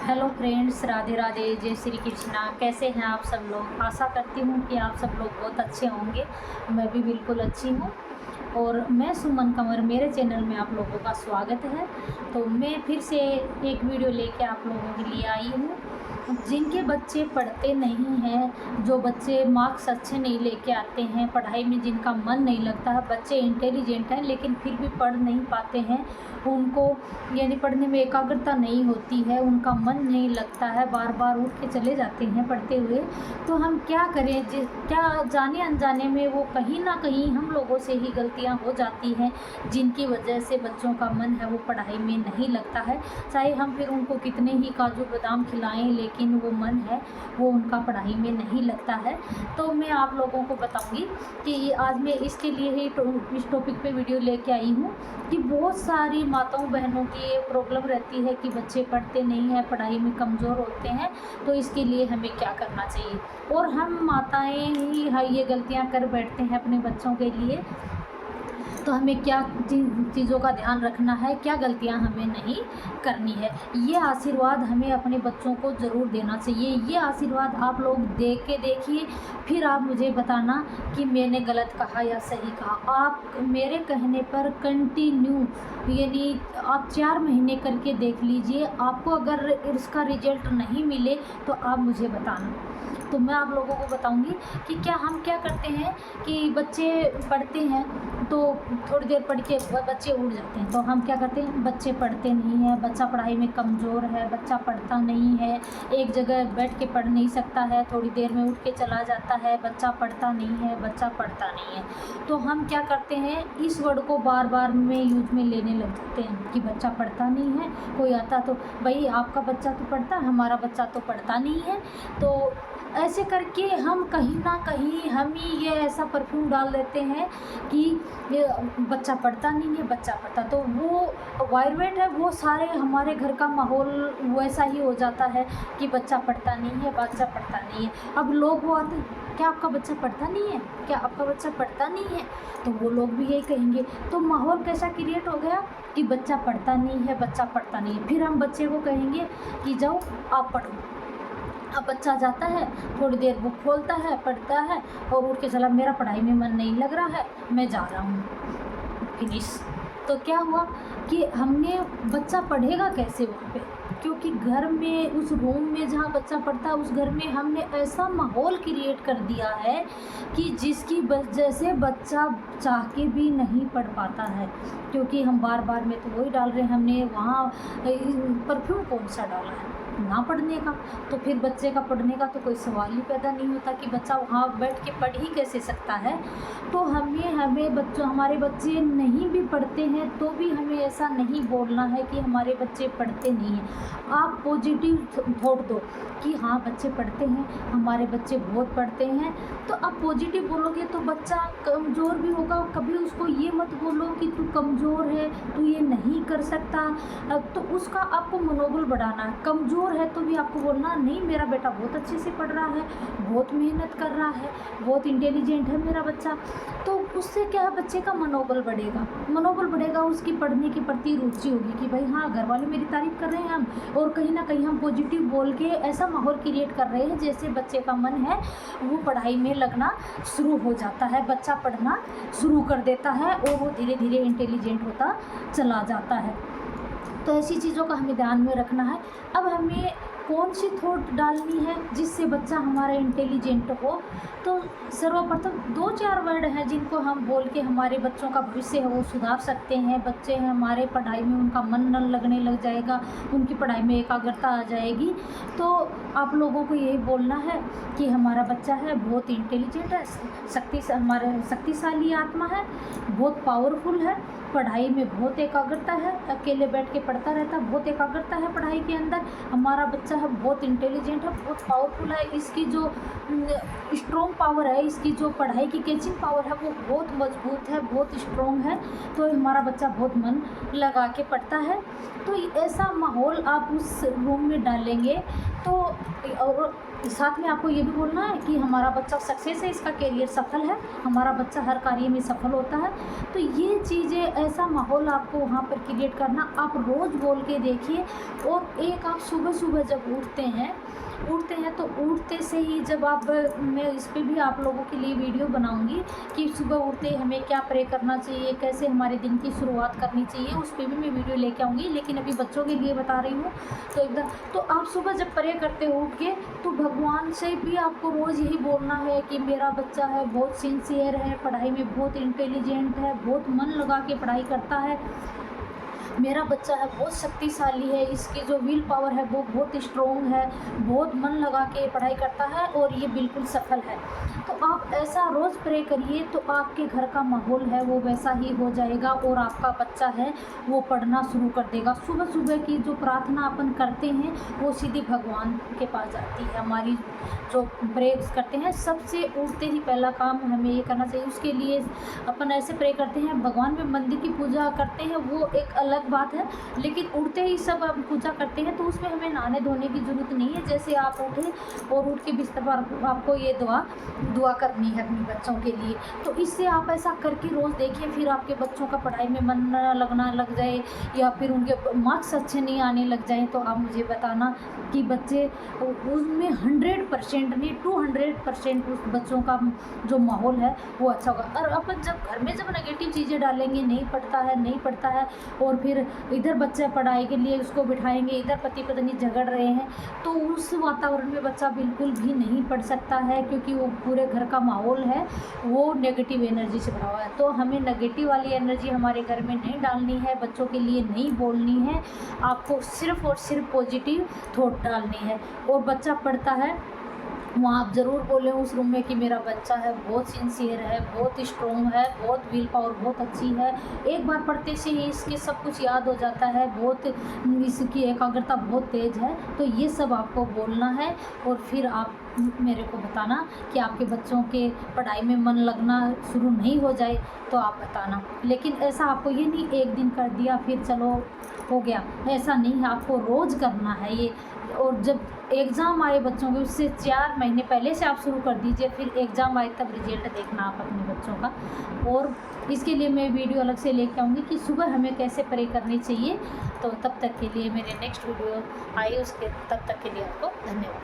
Hello friends, Radhe Radhe, जय श्री कृष्णा। कैसे हैं आप सब लोग? आशा करती हूँ कि आप सब लोग बहुत अच्छे होंगे। मैं भी बिल्कुल अच्छी हूँ। और मैं सुमन कंवर, मेरे चैनल में आप लोगों का स्वागत है। तो मैं फिर से एक वीडियो लेके आप लोगों के लिए आई हूँ। जिनके बच्चे पढ़ते नहीं हैं, जो बच्चे मार्क्स अच्छे नहीं लेके आते हैं, पढ़ाई में जिनका मन नहीं लगता है, बच्चे इंटेलिजेंट हैं लेकिन फिर भी पढ़ नहीं पाते हैं, उनको यानी पढ़ने में एकाग्रता नहीं होती है, उनका मन नहीं लगता है, बार बार उठ के चले जाते हैं पढ़ते हुए। तो हम क्या करें? क्या जाने अनजाने में वो कहीं ना कहीं हम लोगों से ही गलतियां हो जाती हैं, जिनकी वजह से बच्चों का मन है वो पढ़ाई में नहीं लगता है। चाहे हम फिर उनको कितने ही काजू बादाम खिलाएं, लेकिन वो मन है वो उनका पढ़ाई में नहीं लगता है। तो मैं आप लोगों को बताऊंगी कि आज मैं इसके लिए ही इस टॉपिक पे वीडियो लेके आई हूँ कि बहुत सारी माताओं बहनों की ये प्रॉब्लम रहती है कि बच्चे पढ़ते नहीं हैं, पढ़ाई में कमज़ोर होते हैं। तो इसके लिए हमें क्या करना चाहिए? और हम माताएं ही ये गलतियां कर बैठते हैं अपने बच्चों के लिए। तो हमें क्या चीज़ों का ध्यान रखना है, क्या गलतियां हमें नहीं करनी है। ये आशीर्वाद हमें अपने बच्चों को ज़रूर देना चाहिए। ये आशीर्वाद आप लोग देख के देखिए, फिर आप मुझे बताना कि मैंने गलत कहा या सही कहा। आप मेरे कहने पर कंटिन्यू यानी आप 4 महीने करके देख लीजिए। आपको अगर इसका रिजल्ट नहीं मिले तो आप मुझे बताना। तो मैं आप लोगों को बताऊंगी कि हम क्या करते हैं कि बच्चे पढ़ते हैं तो थोड़ी देर पढ़ के बच्चे उठ जाते हैं। तो हम क्या करते हैं, बच्चे पढ़ते नहीं हैं, बच्चा पढ़ाई में कमज़ोर है, बच्चा पढ़ता नहीं है, एक जगह बैठ के पढ़ नहीं सकता है, थोड़ी देर में उठ के चला जाता है, बच्चा पढ़ता नहीं है, बच्चा पढ़ता नहीं है। तो हम क्या करते हैं, इस वर्ड को बार बार में यूज में लेने लग जाते हैं कि बच्चा पढ़ता नहीं है। कोई आता तो भाई आपका बच्चा तो पढ़ता है, हमारा बच्चा तो पढ़ता नहीं है। तो ऐसे करके हम कहीं ना कहीं हम ही ये ऐसा परफ्यूम डाल देते हैं कि ये बच्चा पढ़ता नहीं है, बच्चा पढ़ता। तो वो वायरमेंट है, वो सारे हमारे घर का माहौल वैसा ही हो जाता है कि बच्चा पढ़ता नहीं है, बच्चा पढ़ता नहीं है। अब लोग वो आते हैं, क्या आपका बच्चा पढ़ता नहीं है, क्या आपका बच्चा पढ़ता नहीं है? तो वो लोग भी यही कहेंगे। तो माहौल कैसा क्रिएट हो गया कि बच्चा पढ़ता नहीं है, बच्चा पढ़ता नहीं है। फिर हम बच्चे को कहेंगे कि जाओ आप पढ़ो। अब बच्चा जाता है, थोड़ी देर बुक खोलता है, पढ़ता है और उठ के चला, मेरा पढ़ाई में मन नहीं लग रहा है, मैं जा रहा हूँ, फिनिश। तो क्या हुआ कि हमने बच्चा पढ़ेगा कैसे वहाँ पे? क्योंकि घर में, उस रूम में जहाँ बच्चा पढ़ता है, उस घर में हमने ऐसा माहौल क्रिएट कर दिया है कि जिसकी वजह से बच्चा चाह के भी नहीं पढ़ पाता है। क्योंकि हम बार बार में तो वही डाल रहे हैं, हमने वहाँ परफ्यूम कौन सा डाला है ना पढ़ने का। तो फिर बच्चे का पढ़ने का तो कोई सवाल ही पैदा नहीं होता कि बच्चा वहाँ बैठ के पढ़ ही कैसे सकता है। तो हमें बच्चों, हमारे बच्चे नहीं भी पढ़ते हैं तो भी हमें ऐसा नहीं बोलना है कि हमारे बच्चे पढ़ते नहीं हैं। आप पॉजिटिव थॉट दो कि हाँ बच्चे पढ़ते हैं, हमारे बच्चे बहुत पढ़ते हैं। तो आप पॉजिटिव बोलोगे तो बच्चा कमज़ोर भी होगा। कभी उसको ये मत बोलो कि तू कमज़ोर है, तू ये नहीं कर सकता। तो उसका आपको मनोबल बढ़ाना है। कमज़ोर है तो भी आपको बोलना नहीं, मेरा बेटा बहुत अच्छे से पढ़ रहा है, बहुत मेहनत कर रहा है, बहुत इंटेलिजेंट है मेरा बच्चा। तो उससे क्या है, बच्चे का मनोबल बढ़ेगा, मनोबल बढ़ेगा, उसकी पढ़ने के प्रति रुचि होगी कि भाई हाँ घर वाले मेरी तारीफ़ कर रहे हैं हम, और कहीं ना कहीं हम पॉजिटिव बोल के ऐसा माहौल क्रिएट कर रहे हैं जैसे बच्चे का मन है वो पढ़ाई में लगना शुरू हो जाता है, बच्चा पढ़ना शुरू कर देता है और वो धीरे धीरे इंटेलिजेंट होता चला जाता है। तो ऐसी चीज़ों का हमें ध्यान में रखना है। अब हमें कौन सी थॉट डालनी है जिससे बच्चा हमारा इंटेलिजेंट हो? तो सर्वप्रथम 2-4 वर्ड हैं जिनको हम बोल के हमारे बच्चों का भविष्य है वो सुधार सकते हैं। बच्चे हैं हमारे, पढ़ाई में उनका मन न लगने लग जाएगा, उनकी पढ़ाई में एकाग्रता आ जाएगी। तो आप लोगों को यही बोलना है कि हमारा बच्चा है बहुत इंटेलिजेंट है, हमारे शक्तिशाली आत्मा है, बहुत पावरफुल है, पढ़ाई में बहुत एकाग्रता है, अकेले बैठ के पढ़ता रहता है, बहुत एकाग्रता है पढ़ाई के अंदर। हमारा बच्चा बच्चा है बहुत इंटेलिजेंट है, बहुत पावरफुल है, इसकी जो स्ट्रॉन्ग पावर है, इसकी जो पढ़ाई की कैचिंग पावर है वो बहुत मजबूत है, बहुत स्ट्रॉन्ग है, तो हमारा बच्चा बहुत मन लगा के पढ़ता है। तो ऐसा माहौल आप उस रूम में डालेंगे तो, और साथ में आपको ये भी बोलना है कि हमारा बच्चा सक्सेस है, इसका करियर सफल है, हमारा बच्चा हर कार्य में सफल होता है। तो ये चीज़ें, ऐसा माहौल आपको वहाँ पर क्रिएट करना, आप रोज़ बोल के देखिए। और एक आप सुबह सुबह जब उठते हैं तो उठते से ही जब आप, मैं इस पर भी आप लोगों के लिए वीडियो बनाऊंगी कि सुबह उठते हमें क्या प्रे करना चाहिए, कैसे हमारे दिन की शुरुआत करनी चाहिए, उस पर भी मैं वीडियो लेके आऊँगी, लेकिन अभी बच्चों के लिए बता रही हूँ। तो एकदम, तो आप सुबह जब प्रे करते हो उठ के, तो भगवान से भी आपको रोज़ यही बोलना है कि मेरा बच्चा है बहुत सिंसियर है, पढ़ाई में बहुत इंटेलिजेंट है, बहुत मन लगा के पढ़ाई करता है, मेरा बच्चा है बहुत शक्तिशाली है, इसकी जो विल पावर है वो बहुत स्ट्रॉन्ग है, बहुत मन लगा के पढ़ाई करता है और ये बिल्कुल सफल है। तो आप ऐसा रोज़ प्रे करिए तो आपके घर का माहौल है वो वैसा ही हो जाएगा और आपका बच्चा है वो पढ़ना शुरू कर देगा। सुबह सुबह की जो प्रार्थना अपन करते हैं वो सीधी भगवान के पास जाती है। हमारी जो प्रेयर्स करते हैं, सबसे उठते ही पहला काम हमें ये करना चाहिए। उसके लिए अपन ऐसे प्रे करते हैं, भगवान में मंदिर की पूजा करते हैं वो एक अलग बात है, लेकिन उठते ही सब आप पूजा करते हैं तो उसमें हमें नहाने धोने की ज़रूरत नहीं है। जैसे आप उठें और उठ के बिस्तर पर आपको ये दुआ करनी है अपने बच्चों के लिए, तो इससे आप ऐसा करके रोज़ देखिए, फिर आपके बच्चों का पढ़ाई में मन लगना लग जाए या फिर उनके मार्क्स अच्छे नहीं आने लग जाए, तो आप मुझे बताना कि बच्चे उसमें 100% नहीं 200% उस बच्चों का जो माहौल है वो अच्छा होगा। और अपन जब घर में जब नेगेटिव चीज़ें डालेंगे, नहीं पढ़ता है और फिर इधर बच्चा पढ़ाई के लिए उसको बिठाएंगे, इधर पति पत्नी झगड़ रहे हैं, तो उस वातावरण में बच्चा बिल्कुल भी नहीं पढ़ सकता है, क्योंकि वो पूरे घर का माहौल है वो नेगेटिव एनर्जी से भरा हुआ है। तो हमें नेगेटिव वाली एनर्जी हमारे घर में नहीं डालनी है, बच्चों के लिए नहीं बोलनी है, आपको सिर्फ़ और सिर्फ पॉजिटिव थॉट डालनी है। और बच्चा पढ़ता है वहाँ आप ज़रूर बोलें उस रूम में कि मेरा बच्चा है बहुत सिंसियर है, बहुत स्ट्रॉन्ग है, बहुत विल पावर बहुत अच्छी है, एक बार पढ़ते से ही इसके सब कुछ याद हो जाता है, बहुत इसकी एकाग्रता बहुत तेज़ है। तो ये सब आपको बोलना है और फिर आप मेरे को बताना कि आपके बच्चों के पढ़ाई में मन लगना शुरू नहीं हो जाए तो आप बताना। लेकिन ऐसा आपको ये नहीं एक दिन कर दिया फिर चलो हो गया, ऐसा नहीं है, आपको रोज़ करना है ये। और जब एग्ज़ाम आए बच्चों के उससे 4 महीने पहले से आप शुरू कर दीजिए, फिर एग्ज़ाम आए तब रिजल्ट देखना आप अपने बच्चों का। और इसके लिए मैं वीडियो अलग से लेके आऊँगी कि सुबह हमें कैसे प्रे करनी चाहिए। तो तब तक के लिए मेरे नेक्स्ट वीडियो आए उसके तब तक के लिए आपको धन्यवाद।